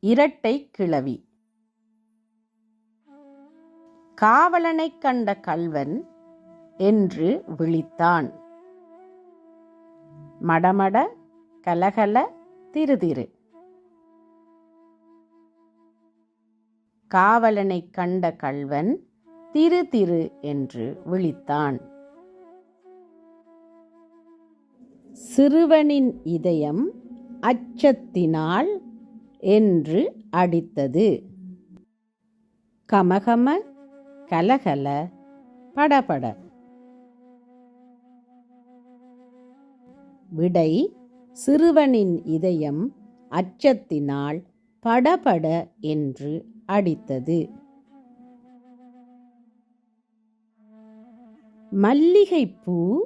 இரட்டை கிளவி. காவலனைக் கண்ட கள்வன் என்று விழித்தான். மடமட கலகல திருதிரு. காவலனைக் கண்ட கள்வன் திரு திரு என்று விழித்தான். சிறுவனின் இதயம் அச்சத்தினால் என்று அடித்தது. கமகம கலகல படபட. விடை சிறுவனின் இதயம் அச்சத்தினால் படபட என்று அடித்தது. மல்லிகைப்பூ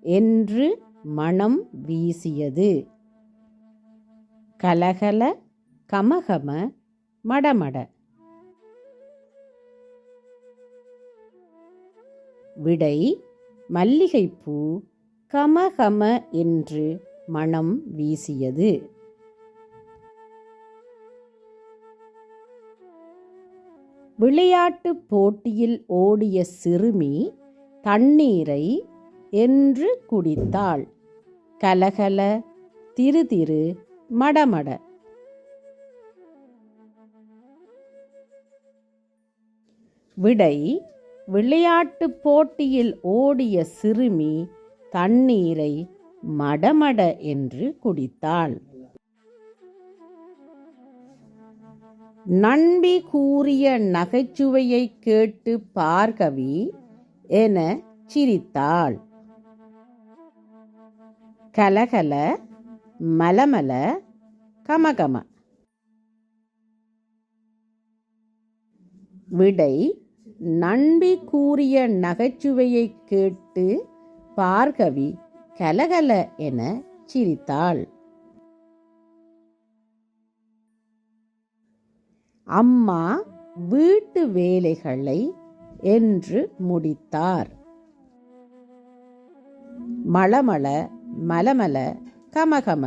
என்று மணம் வீசியது. கலகல கமகம மடமட. விடை மல்லிகைப்பூ கமகம என்று மணம் வீசியது. விளையாட்டுப் போட்டியில் ஓடிய சிறுமி தண்ணீரை என்று குடித்தாள். கலகல திருதிரு மடமட. விடை விளையாட்டுப் போட்டியில் ஓடிய சிறுமி தண்ணீரை மடமட என்று குடித்தாள். நண்பி கூறிய நகைச்சுவையை கேட்டு பார்கவி என சிரித்தாள். கலகல மலமல கமகம. விடை நண்பி கூறிய நகைச்சுவையை கேட்டு பார்கவி கலகல என சிரித்தாள். அம்மா வீட்டு வேலைகளை என்று முடித்தார். மளமள மலமல கமகம.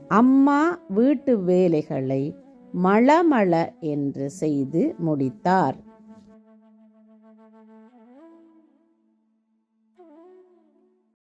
அம்மா வீட்டு வேலைகளை மளமள என்று செய்து முடித்தார்.